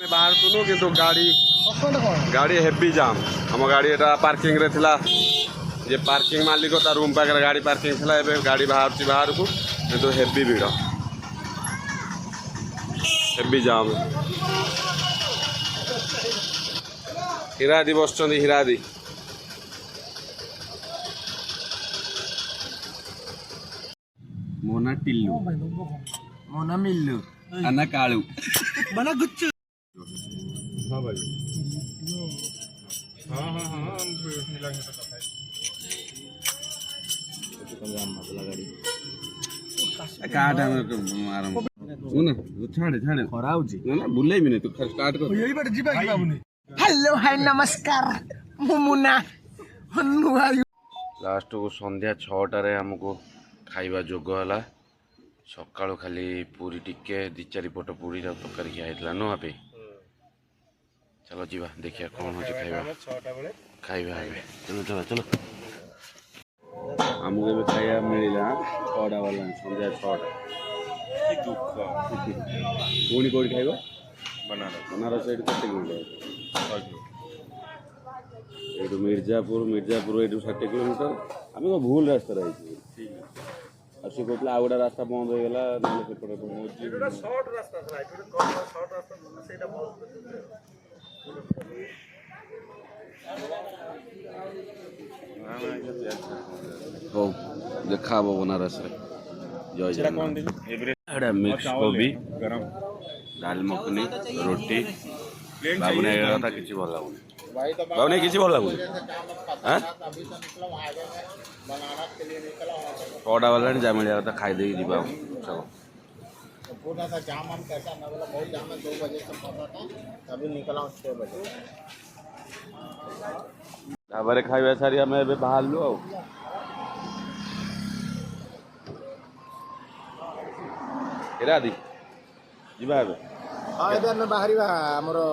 बाहर सुनु किंतु गाड़ी हेवी जाम आम गाड़ी एटा पार्किंग रे थिला ये पार्किंग मालिक ता रूम पाखे गाड़ी पार्किंग थिला एबे गाड़ी बाहर को किंतु हेवी भीड़ हेवी जाम हिरादी बस हिरादी मोना टिल्लू मोना मिल्लू अन्ना कालू बना गुच्चू हाँ भाई हाँ काट छाड़े छाड़े खरा ना बुले भी नहीं तू स्टार्ट कर हेलो हाय नमस्कार मुमुना लास्ट को संध्या 6टारे हमको खाइबा जोग है सकाळु खाली पूरी टिके 2-4 पट पूरी तरकारी खिया नो आप चलो जीवा देखिए कौन हो खाइबा खाइबा चलो चलो चलो आमको भी खाइबा मिलला 6टा वाला संध्या 6टा पुणी कौटी खाइबा बनारस एटू केते किलोमीटर एटू मिर्जापुर एटू 60 किलोमीटर आम को भूल रास्ता रही अच्छी कहते आ गोटे रास्ता बंद हो गला हो देखा बनारस जय जगन्नाथ मिक्स कोबी दाल मखनी रोटी बाबू था किसी भल लगुनि बाबू किसी भल लगुनि छटा वाला जा मिले तो खाईदे जीवा चलो पूरा सा जाम हम कैसा ना बोला बहुत जाम है 2 बजे से पहुंचा था तभी निकला 6 बजे ताबरे खाइबा सारी हमें बे बाहर लो केरा दी जीवा बे हां एबे हम बाहरीबा हमरो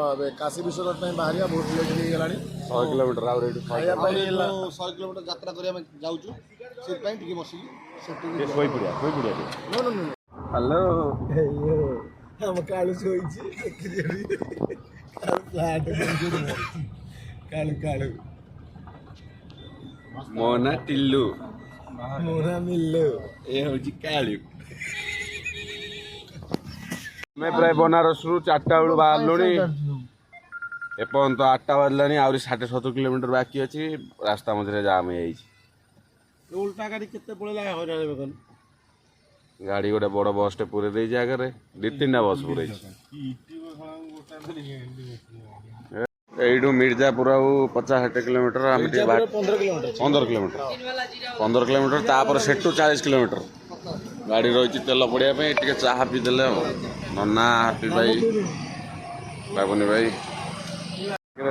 काशी विश्वनाथ में बाहरीबा बहुत लेट हो गेलानी 100 किलोमीटर आउ रेडी खाइबा पई 100 किलोमीटर यात्रा करिया में जाउछु से पई टिके बसी सेटिंग कोई पुड़िया नो नो नो हेलो हम कालू सोईची कालू मोना टिल्लू मोना मिल्लू ए होची कालू मैं प्राय बनारस रु 4टा बेलू बाहर लुणी एपर्यंत 8टा बाजलानी आहरी 60-70 किलोमीटर बाकी अच्छी रास्ता मझे जाम हो उल्टा गाड़ी केते पड़ेला हैरान बेकन गाड़ी गोटे बड़ बस टे पूरे दे आगे 2-3टा बस पूरे यू मिर्जापुर 50-60 किलोमीटर 15 किलोमीटर तापर सेठू 40 किलोमीटर गाड़ी रही तेल पड़िया टे चाह पीदे नना हापी भाई बाबुनी भाई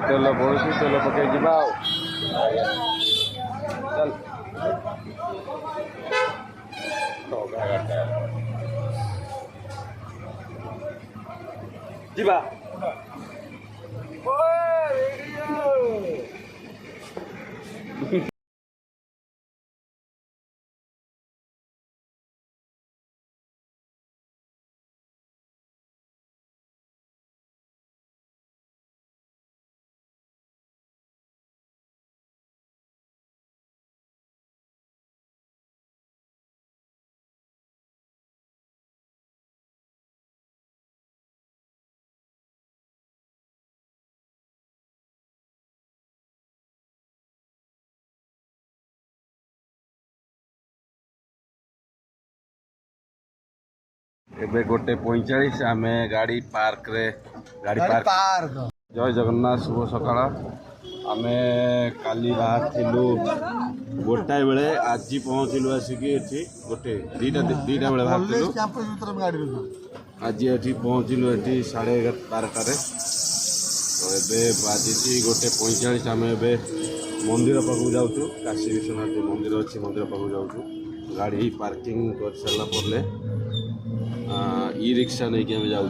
तेल पड़ू तेल पकई जा चल जीवा एबे 1:45 आम गाड़ी पार्क रे पार्क जय जगन्नाथ शुभ सकाळ आम काली बाहर थिलु 1टाए बेले आज पहुँचलु आसिक गोटे 2टा बेले बाहर आज ये पहुँचलु ये 11:30 तो ये बाजी 1:45 आम ए मंदिर पाक जाऊँ काशी विश्वनाथ मंदिर अच्छी मंदिर पाक जाऊँ गाड़ी पार्किंग कर सारा पर ई रिक्शा नहीं कि जाऊँ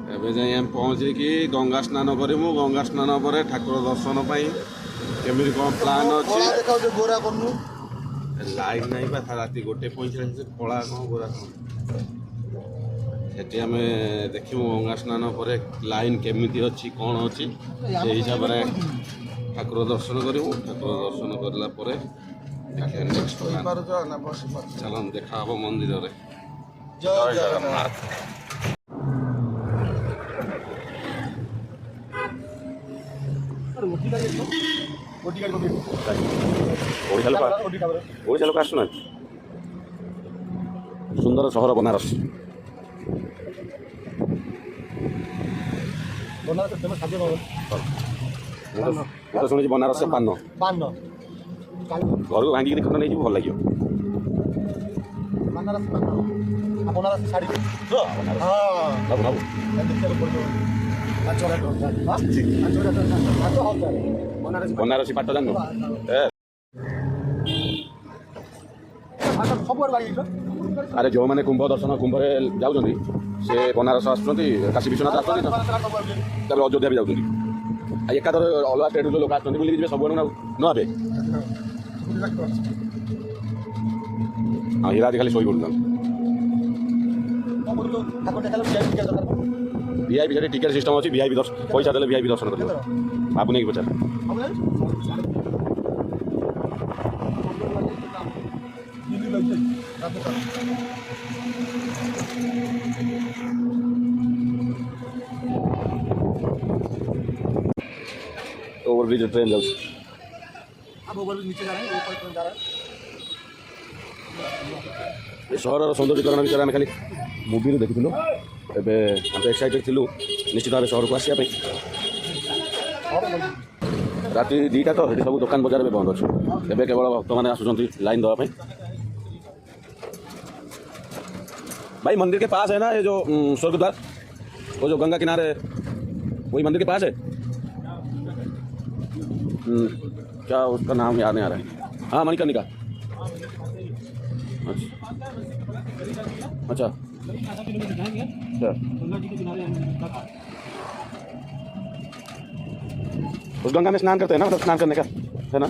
एवं जाए पहुँचे कि गंगा स्नान करूँ गंगा स्नान पर ठाकुर दर्शन केमी कौन प्लान अच्छे लाइन नहीं रात 1:45 कला कौन गोरा ସେଠି ଆମେ ଦେଖିବୁ ଗଙ୍ଗା ସ୍ନାନ ପରେ ଲାଇନ୍ କେମିତି ଅଛି କ'ଣ ଅଛି ସେଇ ହିସାବରେ ଠାକୁର ଦର୍ଶନ କରିବୁ। ଠାକୁର ଦର୍ଶନ କରିଲା ପରେ ଚାଲନ୍ତୁ ଦେଖା ହବ ମନ୍ଦିରରେ। ଜୟ ଜଗନ୍ନାଥ। ଓଡ଼ିଶା ଲୋକ ଆସୁନାହାନ୍ତି। ସୁନ୍ଦର ସହର ବନାରସ। ମୁଁ ତ ଶୁଣିଛି ବନାରସ ପାନ ଘରକୁ ଭାଙ୍ଗିକି ଖଣ୍ଡ ନେଇଯିବୁ ଭଲ ଲାଗିବ। ବନାରସୀ ପାଟ ଜାଣିନ? ଆରେ ଯେଉଁମାନେ କୁମ୍ଭ ଦର୍ଶନ କୁମ୍ଭରେ ଯାଉଛନ୍ତି ସେ ବନାରସ ଆସୁଛନ୍ତି, କାଶୀ ବିଶ୍ୱନାଥ ଆସୁଛନ୍ତି, ତାପରେ ଅଯୋଧ୍ୟା ବି ଯାଉଛନ୍ତି। ଆଉ ଏକାଥରେ ଅଲଗା ଷ୍ଟେଟ୍ରୁ ଯେଉଁ ଲୋକ ଆସୁଛନ୍ତି ବୁଲିକି ଯିବେ ସବୁଆଡ଼ୁ ନ ହେବେ। ହଁ ହୀରା ଖାଲି ଶୋଇ ପଡ଼ୁଛନ୍ତି। ଭିଆଇପି ସେଠି ଟିକେଟ୍ ସିଷ୍ଟମ୍ ଅଛି। ଭିଆଇପି ପଇସା ଦେଲେ ଭିଆଇପି ଦର୍ଶନ କରିବ। ବାବୁ ନେଇକି ପଚାର। ओवरब्रिज ट्रेन जाऊँ सहर सौंदर्यकरण विषय आम खाली मुवी देखुलु। एबे हम तो एक्साइटेड थिलु निश्चित भाव सहर को आसिया राति 2टा तो ये सब दुकान बजार में बंद अच्छे। एबे केवल भक्त मैंने आसुँच लाइन देवाई। भाई मंदिर के पास है ना ये जो स्वर्गद्वार, वो जो गंगा किनारे, वही मंदिर के पास है। क्या उसका नाम याद नहीं आ रहा है। हाँ मणिकर्णिका। अच्छा उस गंगा में स्नान करते हैं ना, मतलब स्नान करने का है ना।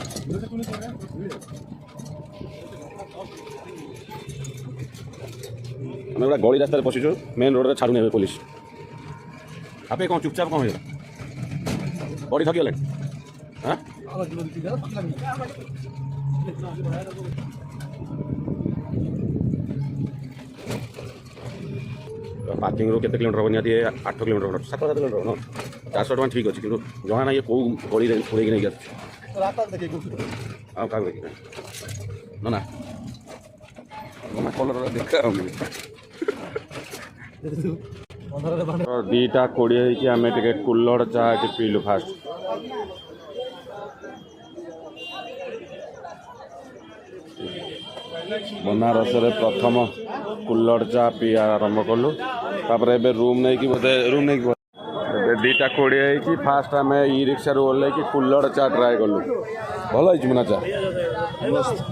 ଆମେ ଗୋଟେ ଗଳି ରାସ୍ତାରେ ପଶିଛୁ। ମେନ୍ ରୋଡ଼ରେ ଛାଡ଼ୁନି ଏବେ ପୋଲିସ। ଆପେ କ'ଣ ଚୁପଚାପ କ'ଣ ହେଇଗଲା? ବଡ଼ି ଥକିଗଲାଣି। ହଁ ପାର୍କିଂରୁ କେତେ କିଲୋମିଟର ହେବ? ନିହାତି 8 କିଲୋମିଟର 7 କିଲୋମିଟର ହଁ। 400 ଟଙ୍କା ଠିକ୍ ଅଛି, କିନ୍ତୁ ଜଣା ନାହିଁ କେଉଁ ଗଳିରେ ପଳେଇକି ନେଇକି ଆସୁଛି। ଆଉ କାହାକୁ ଦେଖିବେ ନା ନା କଲର ଦେଖା ହେଉନି। 2:20 ହେଇକି ଆମେ ଟିକେ କୁଲ୍ହଡ଼ ଚାହା ଏଠି ପିଇଲୁ ଫାଷ୍ଟ। बनारसरे प्रथम कुल्हड़ चा पिया आरंभ कलु। तापर एबे रूम नहीं कि बोधे रूम नहीं कि 2:20 फास्ट आम ई रिक्शा ओल्ल कुल्हड़ चा ट्राए कलु। भल मुना चा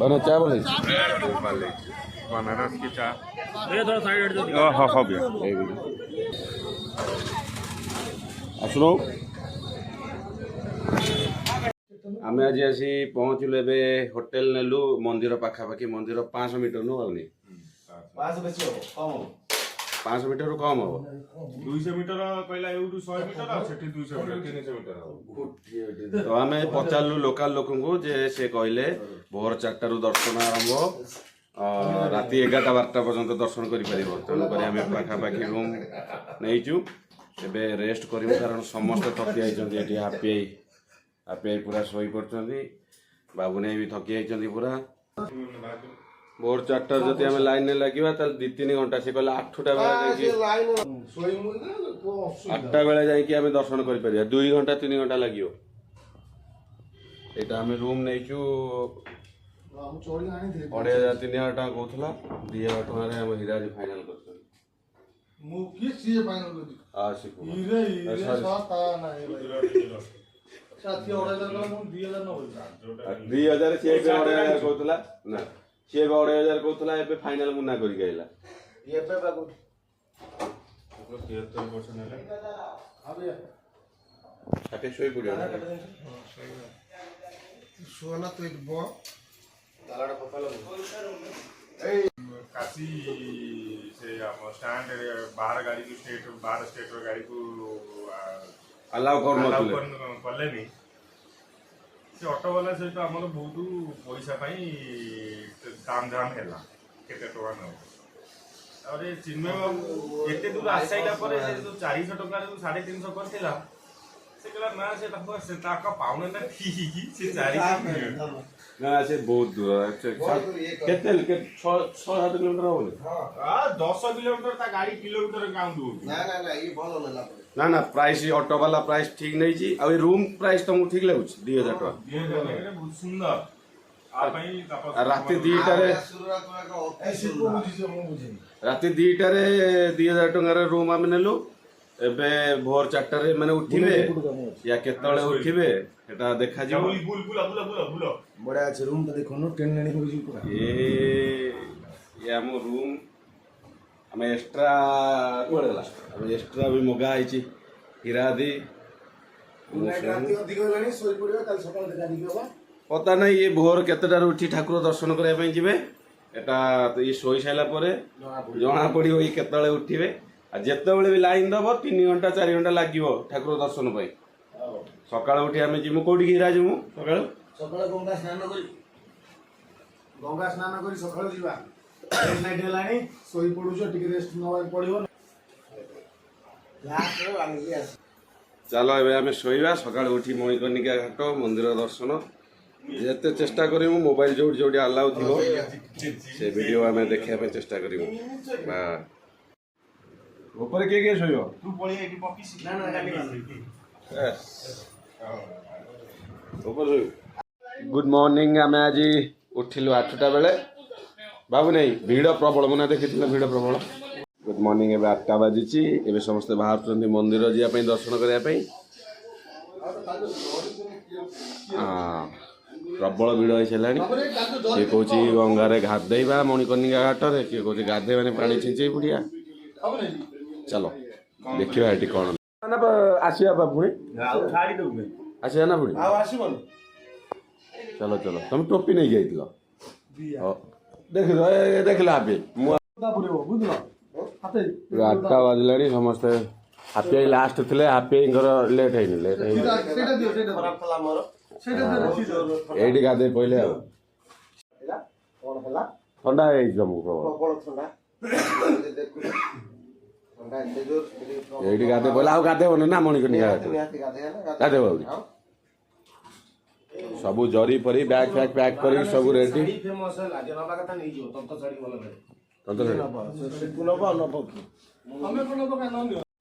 बना चा भल बनारस की चा आसुन। आम आज आसी पहुँचलु ए होटेल नेलु मंदिर पाखापाखि मंदिर 500 मीटर नु आउनी 500 मीटर रु कम हो 200 मीटर कहला एउडू 100 मीटर आ सेठी 200 मीटर 300 मीटर हो। तो आमे पचारलु लोकल लोकन को जे से कहले भोर 4टा रु दर्शन आरंभ राति 11-12 पर्यंत दर्शन करि परिबो। तेणु करी आमे पाखापाखि रूम नैचु एबे रेस्ट करिबो कारण समस्त थकी आइचंदी एठी आपे पूरा शोई पड़ते। बाबू ने भी थकी आई पूरा। भोर 4टा जदि आम लाइन में लगे 2-3 घंटा से कहला 8टा बेले जाइए दर्शन कर 2 घंटा 3 घंटा लगे। यहाँ आम रूम नहीं 3,500 टका कहला 2,000 टकर हीरा फाइनाल कर 2,000 सी 2,500 कहला ना सी 2,500 कहला एबे फाइनल मुना करी गइला एबे बाबू 73% है अबे साथे सोई पड़ियो सोना तो एक बो तालाडा पपाला ए काशी से ଆମ ଷ୍ଟାଣ୍ଡ ବାହାର ଗାଡ଼ିକୁ ବାହାର ଷ୍ଟେଟ୍ର ଗାଡ଼ିକୁ ଆଲାଉ କରୁନଥିଲେ କଲେନି। ସେ ଅଟୋବାଲା ସହିତ ଆମର ବହୁତ ପଇସା ପାଇଁ ଦାମ ଧାମ ହେଲା, କେତେ ଟଙ୍କା ନେବ। ତାପରେ ଚିନ୍ମୟ ବାବୁ ଏତେ ଦୂର ଆସିଲା ପରେ ସେ ଯୋଉ 400 ଟଙ୍କାରେ ଯୋଉ 350 କରିଥିଲା, ସେ କହିଲା ନା ସେ ତାଙ୍କ ପାଉନା ଠିକ ସେ 400 ନା ସେ ବହୁତ ଦୂର କେତେ 6-7 କିଲୋମିଟର ହବନି? 10 କିଲୋମିଟର ତା ଗାଡ଼ି କିଲୋମିଟର କାଉଣ୍ଟ ହଉଛି। ନା ନା ପ୍ରାଇସ୍ ଅଟୋ ବାଲା ପ୍ରାଇସ୍ ଠିକ ନେଇଛି। ଆଉ ଏ ରୁମ୍ ପ୍ରାଇସ୍ ତମକୁ ଠିକ ଲାଗୁଛି? 2000 ଟଙ୍କା ବହୁତ ସୁନ୍ଦର। ରାତି 2ଟାରେ 2000 ଟଙ୍କାର ରୁମ୍ ଆମେ ନେଲୁ। ଏବେ ଭୋର 4ଟାରେ ମାନେ ଉଠିବେ, ୟା କେତେବେଳେ ଉଠିବେ ସେଟା ଦେଖାଯିବ। ବଢିଆ ଅଛି ରୁମ୍ ଟା ଦେଖୁନ, ଟ୍ରେନ୍ ଲାଇନ୍ ହଉଛି ପୁରା। ଏ ଆମ ରୁମ୍ ଆମେ ଏକ୍ସଟ୍ରା କୁଆଡ଼େ ଗଲା? ଆମେ ଏକ୍ସଟ୍ରା ବି ମଗା ହେଇଛି ହୀରାଦି। ପତା ନାହିଁ ଇଏ ଭୋର କେତେଟାରୁ ଉଠି ଠାକୁର ଦର୍ଶନ କରିବା ପାଇଁ ଯିବେ। ଏଟା ଇଏ ଶୋଇ ସାରିଲା ପରେ ଜଣା ପଡ଼ିବ ଇଏ କେତେବେଳେ ଉଠିବେ। ଆଉ ଯେତେବେଳେ ବି ଲାଇନ୍ ଦେବ 3 ଘଣ୍ଟା 4 ଘଣ୍ଟା ଲାଗିବ ଠାକୁର ଦର୍ଶନ ପାଇଁ। ସକାଳୁ ଉଠି ଆମେ ଯିବୁ କୋଉଠିକି? ହୀରା ଯିବୁ ସକାଳୁ ଗଙ୍ଗା ସ୍ନାନ କରି ସକାଳୁ ଯିବା। ନାଇଟ୍ ହେଲାଣି, ଶୋଇ ପଡୁଛ, ଟିକେ ରେଷ୍ଟ ନେବାକୁ ପଡିବ। ଚାଲ ଏବେ ଆମେ ଶୋଇବା। ସକାଳୁ ଉଠି ମଣିକର୍ଣ୍ଣିକା ଘାଟ ମନ୍ଦିର ଦର୍ଶନ ଯେତେ ଚେଷ୍ଟା କରିବୁ ମୋବାଇଲ ଯୋଉଠି ଯୋଉଠି ଆଲାଉ ଥିବ ସେ ଭିଡ଼ିଓ ଆମେ ଦେଖିବା ପାଇଁ ଚେଷ୍ଟା କରିବୁ। ଉପରେ କିଏ କିଏ ଶୋଇବ? गुड मॉर्निंग आम आज उठिलु 8टा बेले बाबू नहीं भिड़ प्रबल मैंने देखी भिड़ प्रबल। गुड मॉर्निंग एवं 8टा बाजी एवं समस्ते बाहर मंदिर जावाई दर्शन करने प्रबल भिड़ हो सारा सी कौच गंगार गाधेवा मणिकर्णिका घाटे किए कौन गाधे मैंने पानी छिंचे पड़िया। चलो देखा ये कौन आसवा पुणी आसवा ना पुणी चलो चलो तुम टोपी नहीं जाइल देख देखल हापी 8टा बाजला समस्ते हापी लास्ट थे हापी लेट है ये गाधे पहले ठंडा है तुमको ये गाधे पहले आउ गाधे ना मणिकर्णिका गाधे सब जरी परी बैग फैग पैक कर सब रेडी।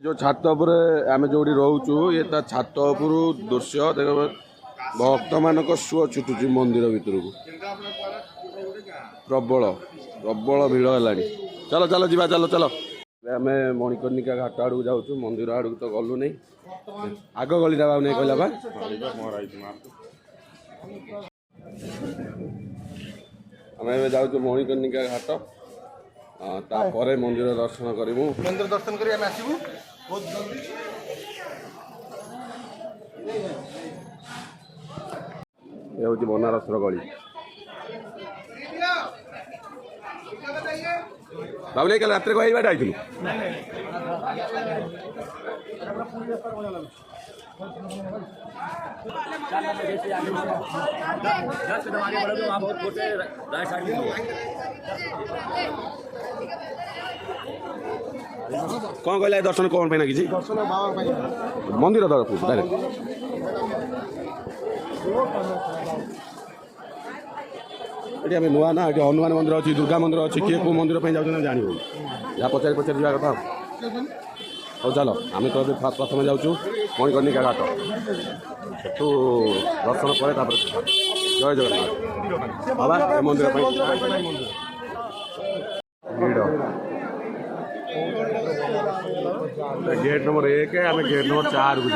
जो छात उपर आम जो रोचु ये छात उपर दृश्य देख भक्त मान सुଅ छुटुची मंदिर भितर को प्रबल प्रबल भिड़ है। चलो चलो जीवा चलो चलो आम मणिकर्णिका घाट आड़ को जाऊँ मंदिर आड़ को तो गलु नहीं आग गलीटा बाबू नहीं कहला आम जाऊँ मणिकर्णिका घाट तापर मंदिर दर्शन करूँ मंदिर दर्शन कर आसबू बहुत जल्दी। ये हूँ बनारस गली बाबू नहीं कल रात को बाट आई कौन कहला दर्शन कौन पे ना कि मंदिर ये आम नुआ ना ये हनुमान मंदिर अच्छी दुर्गा मंदिर अच्छी किए कौ मंदिर जाऊँ जान या पचारि पचारि जा कथा हो चलो आम तो प्रथम जाऊँ मणिकर्णिका घाट सेठू दर्शन पर जय जगन्नाथ बाबा मंदिर गेट नंबर 1 आम गेट नंबर 4 को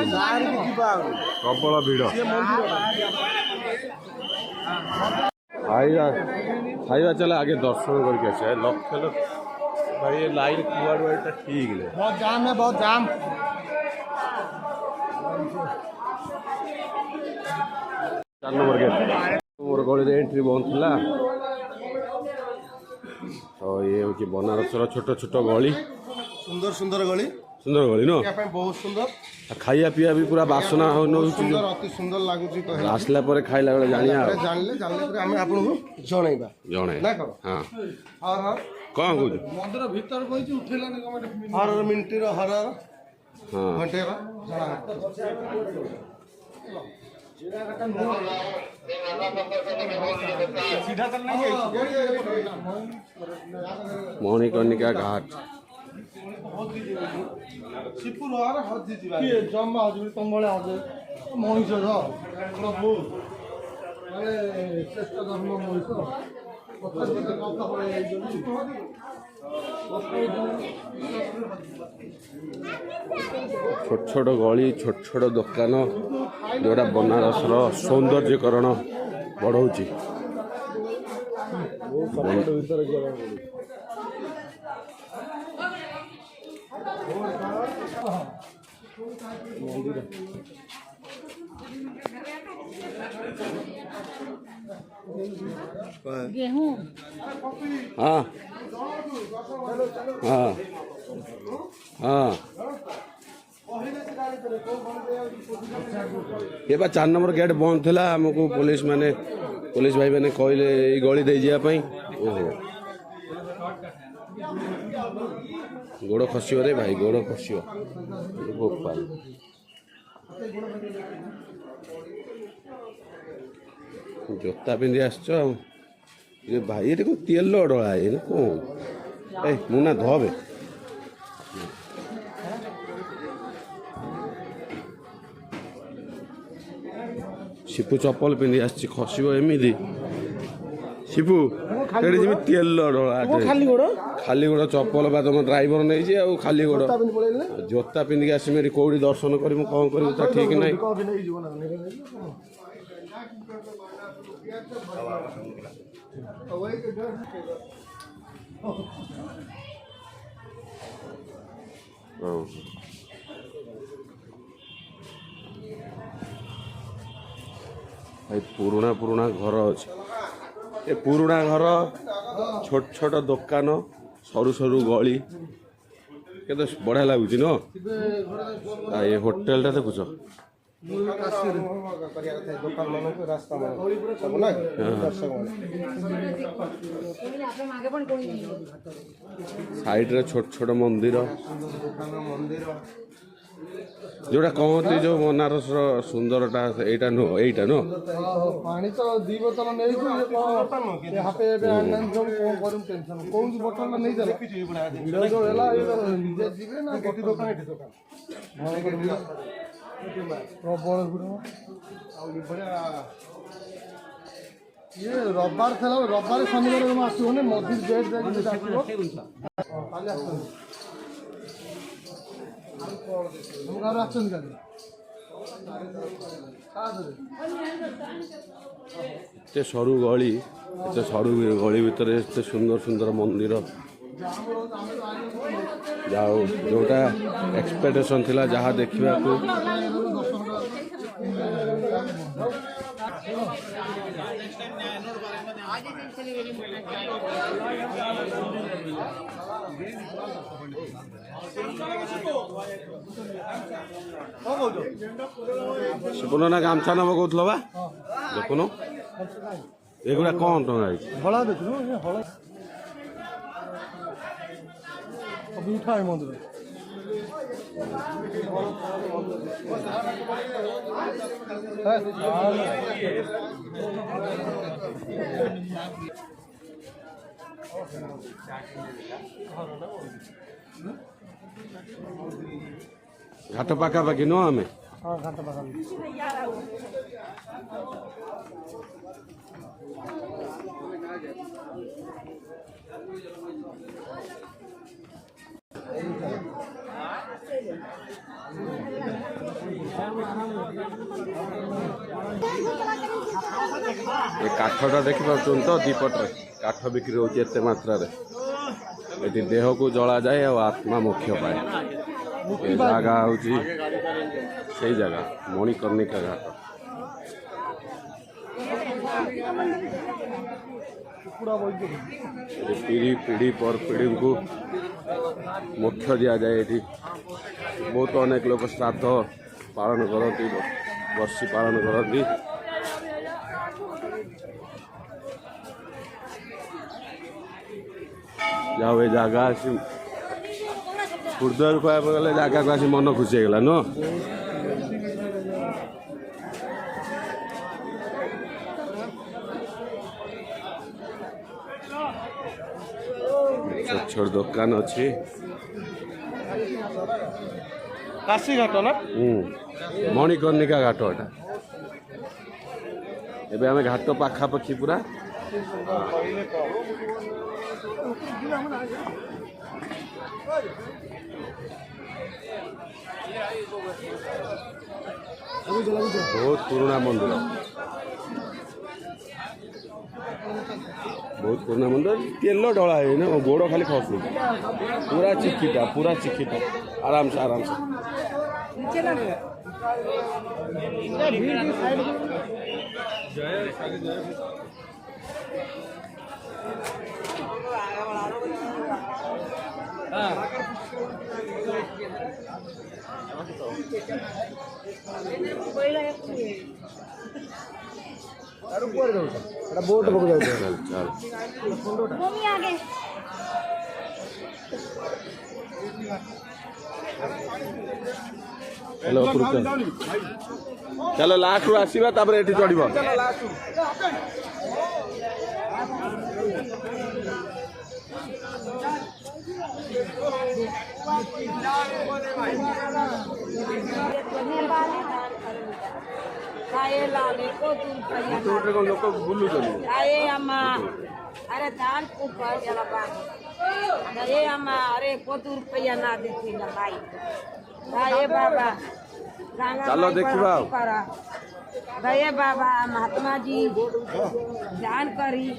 प्रबल भिड़ खाଇବା चल आगे दर्शन करके आसे लक्ष भाई ये लाइन कुआटा ठीक है बहुत जाम है बहुत जाम। 4 नंबर गेट मोर गली एंट्री बंद थी तो ये हूँ बनारसर छोट छोट गली सुंदर सुंदर गली सुंदर गली न बहुत सुंदर खाइया पिया भी पूरा बासना सुंदर अति सुंदर लगुच आसला पर खाइला बेले जानिया जानले आम आपको जनइबा जणे ना करो हाँ हर हर कौन कहूँ मंदिर भीतर कहि उठेलानी हर मिनिट हर हाँ घंटे मणिकर्णिका घाट शिवपुर जमा तुम भाई मनीष प्रभु श्रेष्ठ धर्म मनीष छोट छोट गली छोट छोट दुकान जोड़ा बनारसर सौंदर्यकरण बढ़ाऊँच गेहूं हाँ हाँ हाँ ये बा 4 नंबर गेट बंद था आमको पुलिस भाई मैंने कहले गली दे जावाई ओहो गोड़ खसियो रे भाई गोड़ खसियो भोपाल जोता पिंधि आस भाई ये देखो तेल डला है ना कौन ए मुना धोबे शिपू चप्पल पिंधि आस खसब एमती शिपू एटी जमी तेल डला खाली गोड़ चप्पल बा तुम ड्राइवर नहीं खाली गोड़ जोता पिंधिक आसमें कौटी दर्शन कर कौन कर ठीक ना भाई पुराना पुराना घर अच्छे ए पुराना घर छोट छोट दुकान सरू सरू गली के बढ़िया लगुच न ये होटेल टा देखुच साइड रे छोट छोट मंदिर जोड़ा कहते जो बनारस सुंदरटा एटा नो एटा नो पानी तो 2 बोतल नहीं हापे टेंशन कौन बोतल नहीं चला वीडियो जो हैला निजे जीवे ना गोटी दुकान एठी दुकान प्रबल गुड़ ये रविवार था रविवार शनिवार आसो मस्जिद गेट एते सरू गली एते सरू गली भितर एते सुंदर सुंदर मंदिर जाओ जोटा एक्सपेक्टेशन थिला जहाँ देखा सुपन ना गामछा नब कहूल बा देखुन एगुड़ा कौन टंगा हला देखु हला उठा है मंदिर घाट पाखापाखि नो आम हाँ घाट पाखा ये काठटा देखी पार्छन तो दीपटे काठ बिक्री होती एत मात्रा ये देह को जला जाए और आत्मा मोक्ष पाए ये जगह हूँ से जगह मणिकर्णिका घाट पीढ़ी पीढ़ी पर पीढ़ी को मोक्ष दि जाए ये बहुत अनेक लोग श्राद्ध पालन करती वर्षी पालन करती जाओ ये जगह आसी हृदय कह गले जगह को आसी मन खुशी होगा न छोट छोट दुकान अच्छी काशी घाट ना मणिकर्णिका घाट एटा एबे आमे घाट पाखापाखि पूरा बहुत पुराना मंदिर बहुत पुराना मंदिर तेल डला है ना गोड़ खाली खसू पूरा चिखीटा आराम से बोट पकड़ चल चलो चलो लास्ट रू आसवा तापर एठी चढ़िबो लोक बुलू अरे दान को अरे अम्मा अरे कोतु रुपया ना देती ना भाई ये बाबा चलो देखिबा ये बाबा महात्मा जी जान करी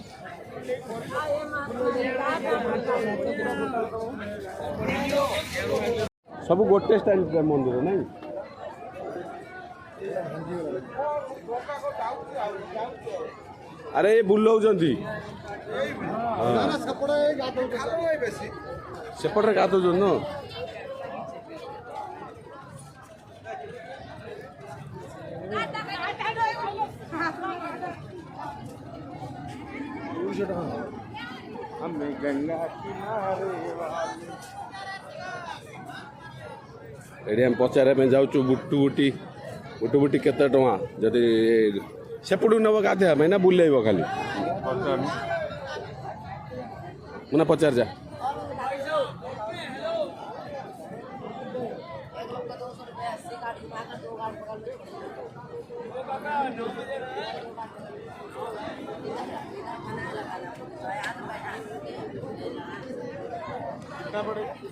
सब गोटे स्टाइल मंदिर नहीं अरे ये बुलाऊँगी सेपटे गाधो न एडी हम पचारे जाऊँ बुटुबुटी बुटुबुटी केते टଙ୍କା जदि सेपटू नब गाधे ना बुलेब खाली मुना पचार जा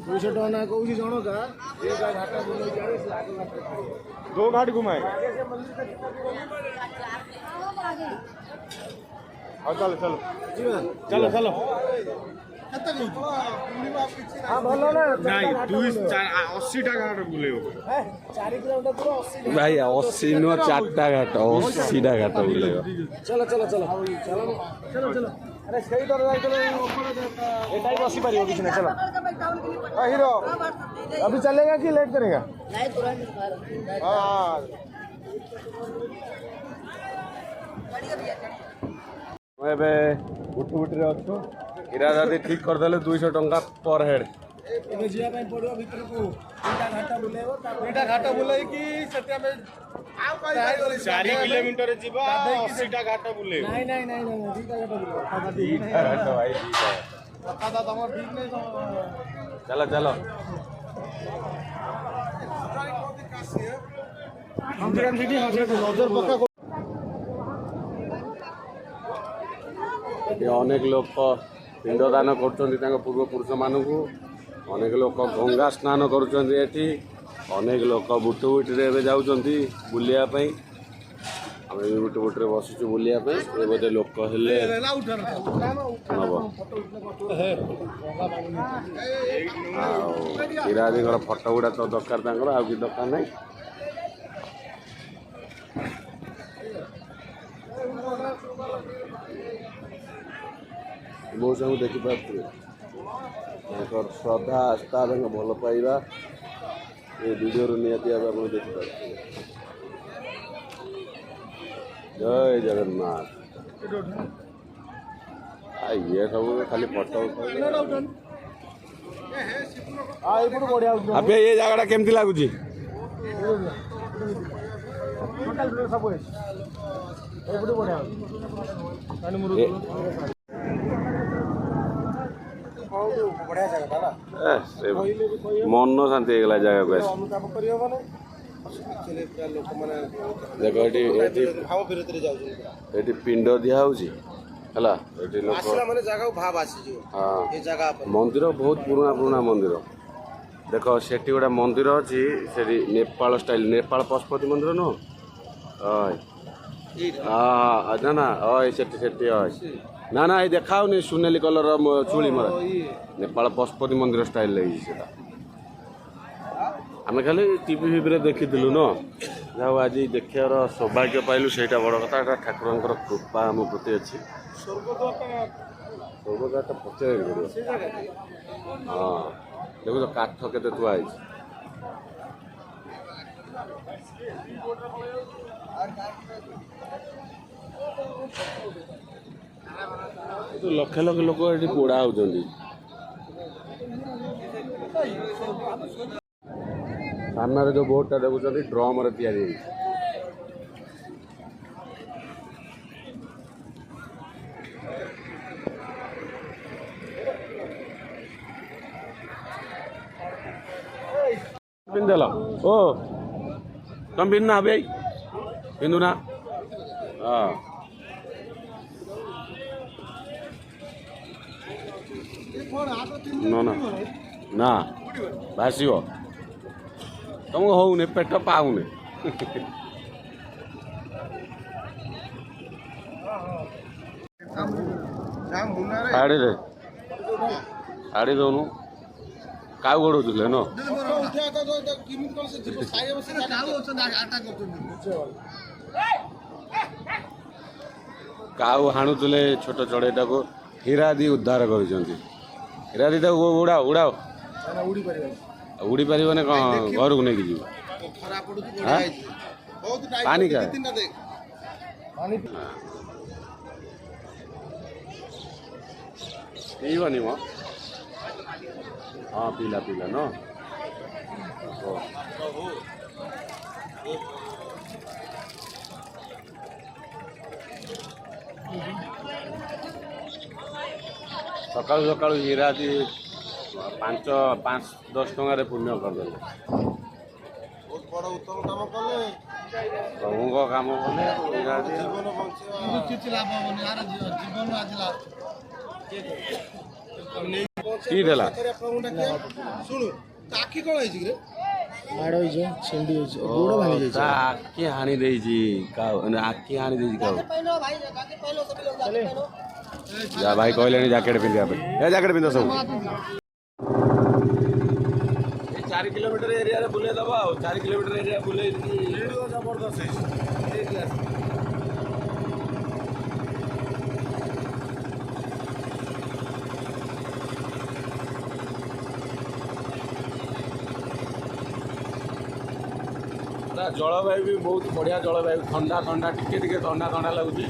दुईश टना कौन जनका दो घाट घुमाए चलो चलो चलो चलो भाई 80 नु 4टा घाट 80टा घाट बुले चलो चलो चलो चलो चलो चलो अरे सही तरह चलो एटा ही बसी पारियो किछ ना चलो हीरो अभी चलेगा कि लेट करेगा नहीं तुरंत हां एबे बुटुबुटी रे अच्छो इरा दादी ठीक कर देले 200 टंका पर हेड एबे जिया ପାଇଁ पड़ियो भीतर को तीनटा घाटा बुलाई कि सत्या में 4 किलोमीटर जीवा 80टा घाट बुले नहीं नहीं नहीं नहीं तीनटा घाटा बुलाई घाट भाई दादा तमर ठीक नहीं चलो चलो हम सिटी नजर पक्का अनेक लोक पिंडदान कर पूर्वपुरुष मानक अनेक लोक गंगा स्नान करुँचे अनेक लोक बुटुबुटी जाऊँ बुलायापी आम भी बुटुबुटी बसुचु बुलायापी ये बोधे लोक हेले नब हीरादी फटो गुड़ा तो दरकार आ कि दरकार नहीं मौसा को देखिपे श्रद्धा आस्था भल पाइबा ये वीडियो निहाती भाव आप देखिपे। जय जगन्नाथ। ये सब खाली फटो आप ये जगह केमती लगुच मन शांति होगा जगह को देख ये पिंड दिया मंदिर बहुत पुराना पुराना मंदिर देख से गोटे मंदिर अच्छी से नेपाल स्टाइल नेपाल पशुपति मंदिर नुह ना ना से ना ना ये देखा सुनेली कलर चूड़ी मरा नेपाल पशुपति मंदिर स्टाइल आम खाली टीवी फिवी देखीलु न जाओ आज देखार सौभाग्य पाइलु से बड़ कथा ठाकुर कृपा आम प्रति अच्छी स्वर्गद्वार पचार हाँ देखो तो काठ के थुआई लक्ष लक्ष लोक ये पोड़ा होती सामने जो बोर्डटा देखुं ड्रम या पिंदल ओ तुम पिन्ना भाई पिंदु ना हाँ ना ना ना भाषिव तुमको होने पेट पाऊने छाड़ी दे छाड़ी दौनु का गोड़े न काऊ हाणुले छोट चढ़ईटा को हीरादी उद्धार कर हीरादी उड़ाओ उड़ाओ उड़ी पार कौन घर को लेकिन जीव पानी का पीबनी म हाँ पीला पीला न सकाल सकाल हीरादी 5-10 टकर पुण्य करदे बहुत बड़ उत्तम काम कले प्रभु काम कले की देला सुनु आखि कोन है रे माड़ होई जे छेंडी होई जे गोड़ भांगी जे आखि हानि देई जी का आखि हानि देई जी का जा भाई कहले जैकेट पिंधिया पे जैकेट पिंध सब 4 किलोमीटर एरिया रे बुले दबा 4 किलोमीटर एरिया बुले वीडियो जबरदस्त है जलवायु भी बहुत बढ़िया जलवायु ठंडा ठंडा टिके ठंडा ठंडा लगुच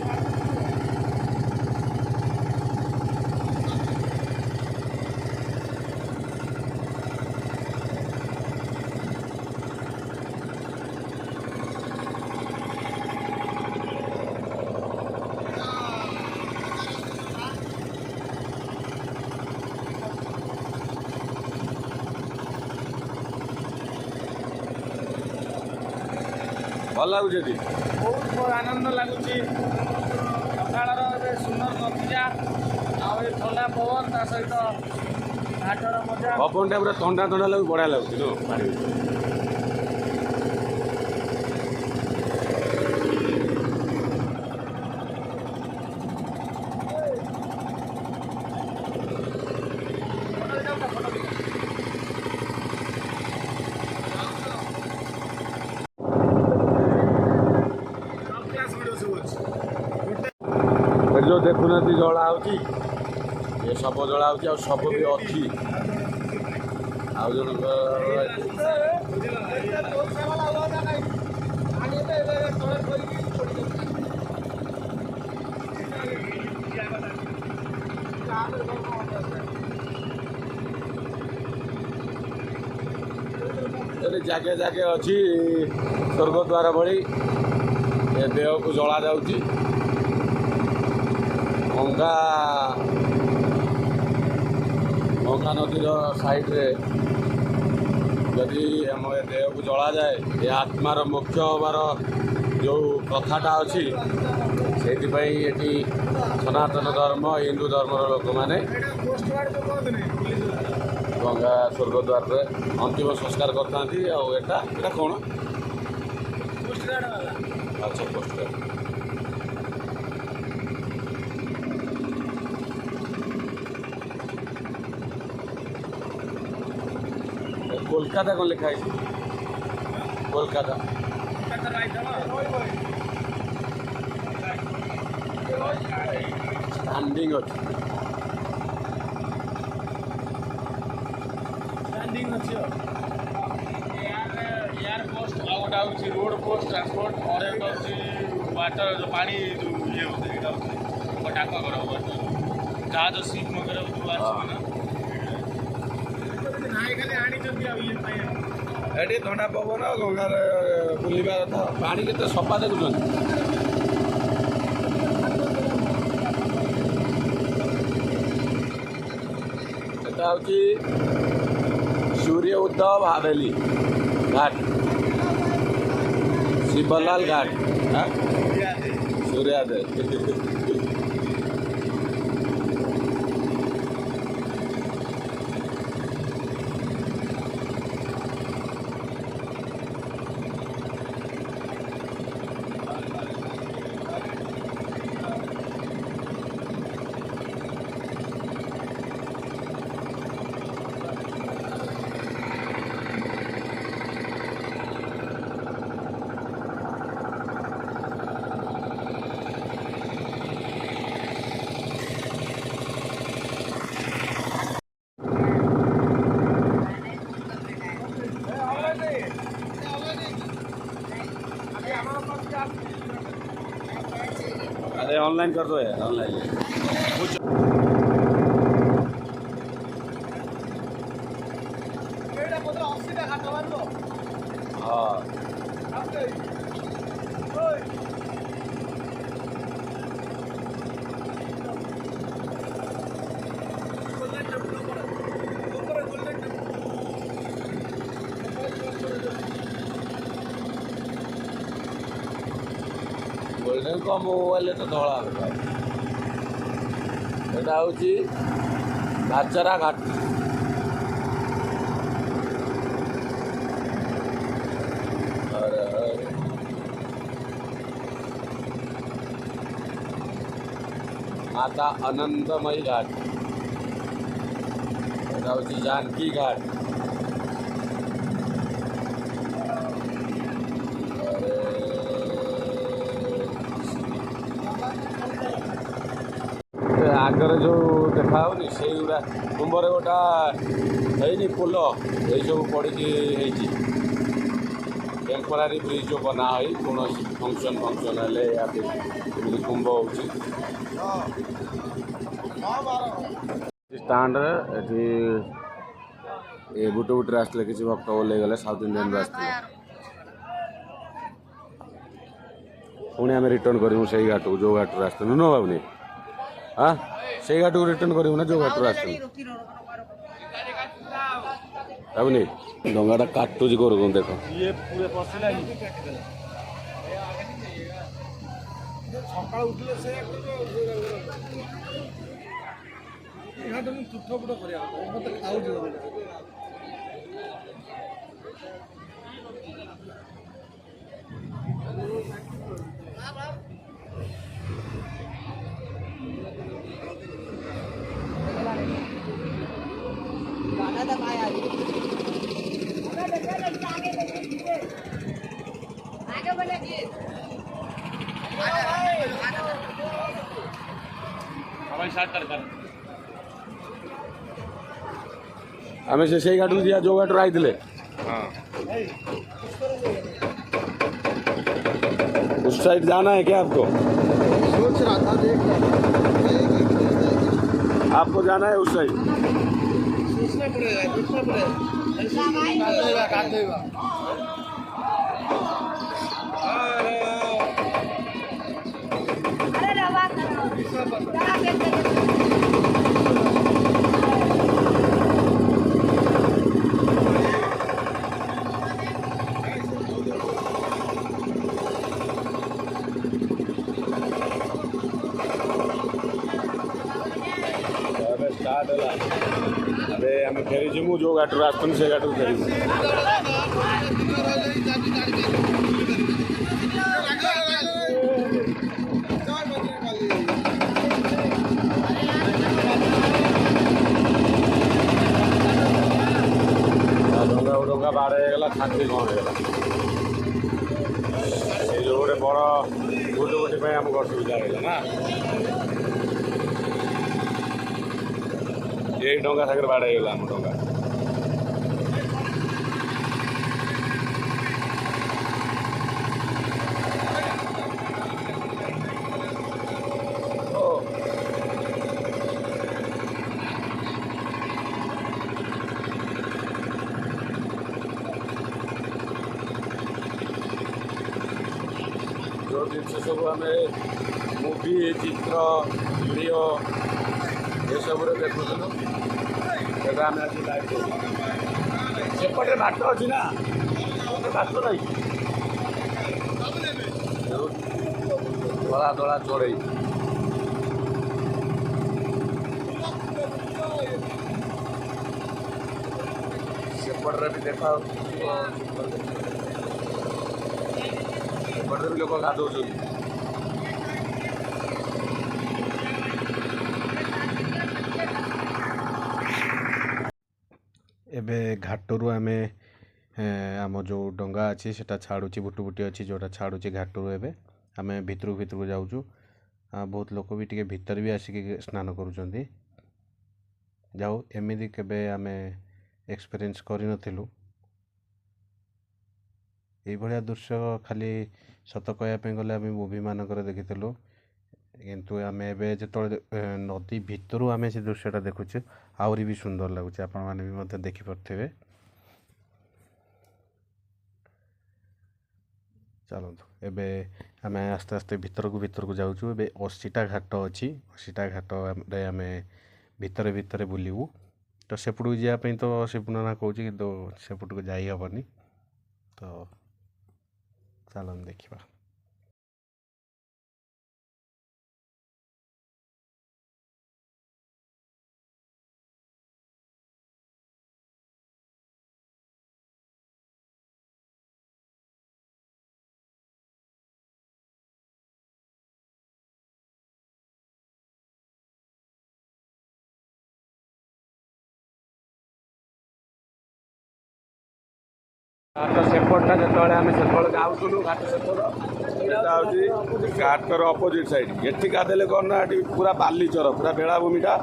भल लगुच बहुत आनंद लगुच सकाल सुंदर नतीजा ठंडा पवन ता सहित घाटर मजा पवन पूरा ठंडा ठंडा लगे बढ़िया लगुच पानी जो देखुना जला हो ଶବ ଜଳା ହେଉଛି ଆଉ ଶବ ବି ଅଛି ଆଉ ଜଣଙ୍କ ଜାଗେ ଜାଗେ ଅଛି ସ୍ୱର୍ଗଦ୍ୱାର ଭଳି ଏ ଦେହକୁ ଜଳା ଯାଉଛି। ଗଙ୍ଗା ନଦୀର ସାଇଡ଼ରେ ଯଦି ଆମ ଏ ଦେହକୁ ଜଳାଯାଏ ଏ ଆତ୍ମାର ମୋକ୍ଷ ହେବାର ଯେଉଁ କଥାଟା ଅଛି ସେଇଥିପାଇଁ ଏଠି ସନାତନ ଧର୍ମ ହିନ୍ଦୁ ଧର୍ମର ଲୋକମାନେ ଗଙ୍ଗା ସ୍ୱର୍ଗଦ୍ୱାରରେ ଅନ୍ତିମ ସଂସ୍କାର କରିଥାନ୍ତି। ଆଉ ଏଟା କ'ଣ ଆଚ୍ଛା ପୋଷ୍ଟଗାର୍ଡ କୋଲକାତା କ'ଣ ଲେଖା ହେଇଛି କୋଲକାତା ଷ୍ଟାଣ୍ଡିଂ ଅଛି एयर पोस्ट ଆଉ ଗୋଟେ ହେଉଛି ରୋଡ଼ ପୋଷ୍ଟ ଟ୍ରାନ୍ସପୋର୍ଟ और एक ହେଉଛି वाटर जो पानी जो ये होता है ଏଇଟା ହେଉଛି डाकघर जहाज सीप वगैरह जो ଆସିବ ନା ଏଠି ଥଣ୍ଡା ପବନ ଗଙ୍ଗାରେ ବୁଲିବା କଥା। ପାଣି କେତେ ସଫା ଦେଖୁଛନ୍ତି। এটা ହେଉଛି सूर्य उद्धव हवेली घाट शिवलाल घाट सूर्योदय अरे ऑनलाइन कर दो यार ऑनलाइन हाँ गोल्डन को मोबाइल तो धड़ा এটা হচ্ছে ভাতচারা ঘাট। माता अनंतमयी घाट এটা হচ্ছে जानकी घाट। आगे जो देखा से कुंभरे गोटा है पोल यू पड़ी टेम्पोरारी ब्रिज जो बना कौन फंक्शन फंक्शन है कुंभ हो स्टाण्ड ये बुटे बुटे आसते किसी भक्त ओल्ले गले साउथ इंडियन आसते पुणी आम रिटर्न करूँ से घाट को जो घाट आसते नुन बाबुनी हाँ से घाट को रिटर्न करूँ ना जो घाट आसते बाबुनी डंगाटा काटुच कर देख ये पूरे पशिला सकाल उठले से घाट में तुठ फुट कर खाऊ हवाई साथ कर आम से घाट को जो घाट आई हाँ उस साइड जाना है क्या आपको? सोच रहा था, देख रहा था। आपको जाना है उस साइड? सोचना पड़ेगा, सोचना पड़ेगा। काट देगा। अरे रवा करो स्टार्ट है अबे आम फेरी जीमु जो घाट आसतु से घाट फेर डंगा डंगा बाड़ होगा छाती कौन होगा ये जो गोटे बड़ गुटुगुटी आमको असुविधा होगा ना यही डंगा सागर बाड़ होगा आम डंगा जो जिन सब आम मुवी चित्र भिडियो ये सब देखुलु आम आज लाइव सेपटे बाट अच्छी ना बाट नहीं धला धला चढ़ई सेपटे भी देखा सेपटे भी लोक गाधौ एबे घाटरू आम आम जो डंगा अच्छी से छाड़ुची बुटुबुटी अच्छी जोटा छाड़ुची घाटरू एबे आम भितर भितर जाऊँ बहुत लोक भी टे भीतर भी आसिक स्नान करुँच जाऊ एमती केबे आम एक्सपीरियंस करूँ ये दृश्य खाली सत कहवाई गले आम मुवी मानक देखीलु किंतु आम एबे जो नदी भितर आम से दृश्यटा देखुचे आहरी भी सुंदर लगुच आपण मैंने भी मत देखिपे चलतु एबे आम आस्ते आस्ते भितर को जाऊँ ए 80टा घाट अच्छी 80टा घाट आम भितर भितर बुलू तो सेपट को जावाई तो शिवनाना कौच कि सेपट को जाई हेनी तो चलन देखा घाट सेपटा जो आम से जाऊँ घाट सेपट घाटर अपोजिट साइड ये गाधेले कौन ना पूरा बालीचर पूरा बेलाभूमिटा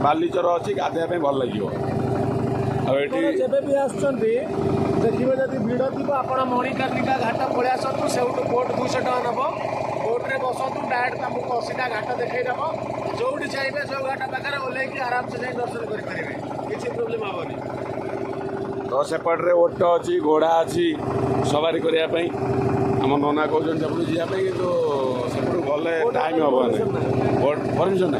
बालीचर अच्छी गाधेवाई भल लगे जब भी आसुँचे देखिए जब भिड़ थी आप मणिकर्णिका घाट पलि आसतु से बोट 200 टका नब बोट्रे बसतु डायरेक्ट तुमको 80टा घाट देखईदेव जो चाहिए सब घाट पाखे ओह्लैक आराम से जाए दर्शन करेंगे किसी प्रोब्लेम हेनी तो सेपटे ओट अच्छी घोड़ा अच्छी सवारी करने आम नना कौन सेपट जावाई कि सेपट गले टाइम हम परमिशन ना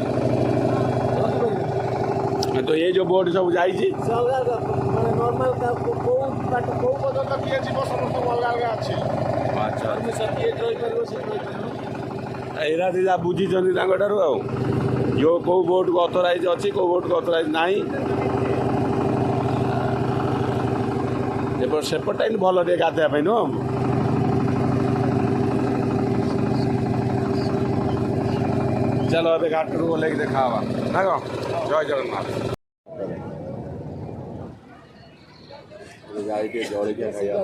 तो ये जो बोट सब जाइए एरा दीदा बुझी ठार जो कौ बोट को अथराइज अच्छी कौ बोट को अथराइज ना सेपटा इन भल टे गाधेवाई नुह चलो ए घाट को लेकिन देखा ना कौन जय जगन्नाथ गाड़ी जलिया खाया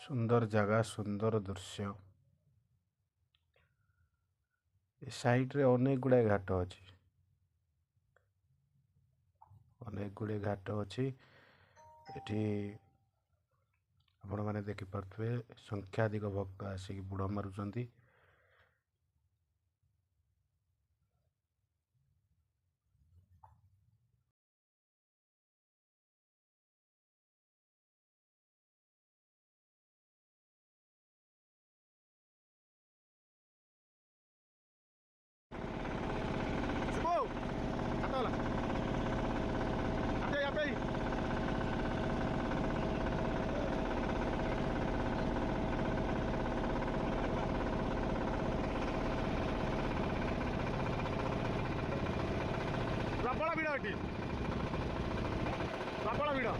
सुंदर जगह सुंदर दृश्य साइड रे अनेक गुड़ाए घाट अच्छी अनेक गुड़े घाट अच्छी एठी आपण मैंने देखिपे संख्याधिक भक्त आसिक बुड़ मारुंच प्रबल भिड़ एटी प्रबल भिड़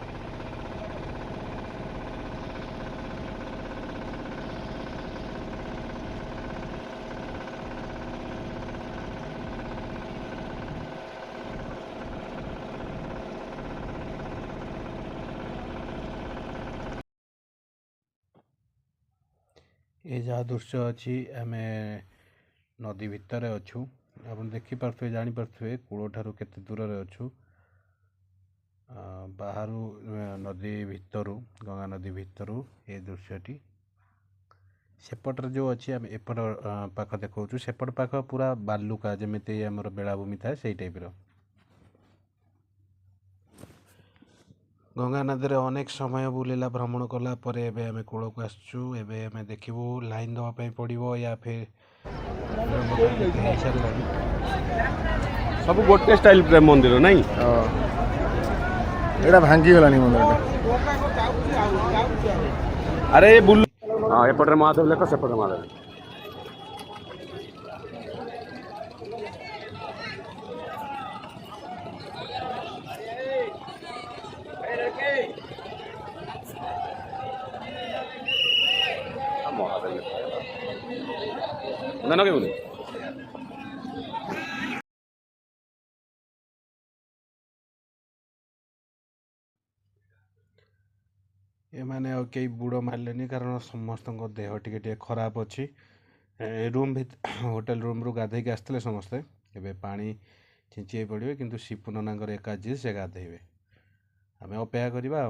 ये जहाँ दृश्य अच्छी आम नदी भितर अच्छु आप देखिपे जानीपे कूल ठारू केते दूर अच्छु बाहर नदी भितर गंगा नदी भितर ये दृश्यटी सेपटर जो अच्छी आम एपट पाख देखा सेपट पाख पूरा बालुका जमी आमर बेलाभूमि थाए से टाइप गंगा नदी रे अनेक समय बुलेला भ्रमण कला परे एबे हमें कूल को आसचु एबे हमें देखिबू लाइन दवा पे पड़िबो या फिर सब गोटे स्टाइल प्रेम मंदिर नहीं एटा भांगी गलानी मंदिर अरे बुल हाँ एपटे महादेव लेख सेपटे महादेव ना के बोले ये माने कई बुड़ मारे कारण समस्त देह टे खराब अच्छी रूम होटेल रूम रू गाधे आसते समस्ते एबे पानी छिंची पड़े किंतु शिपू ननांगर एका जी से गाधेबे आम अपेक्षा करवा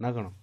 ना कौन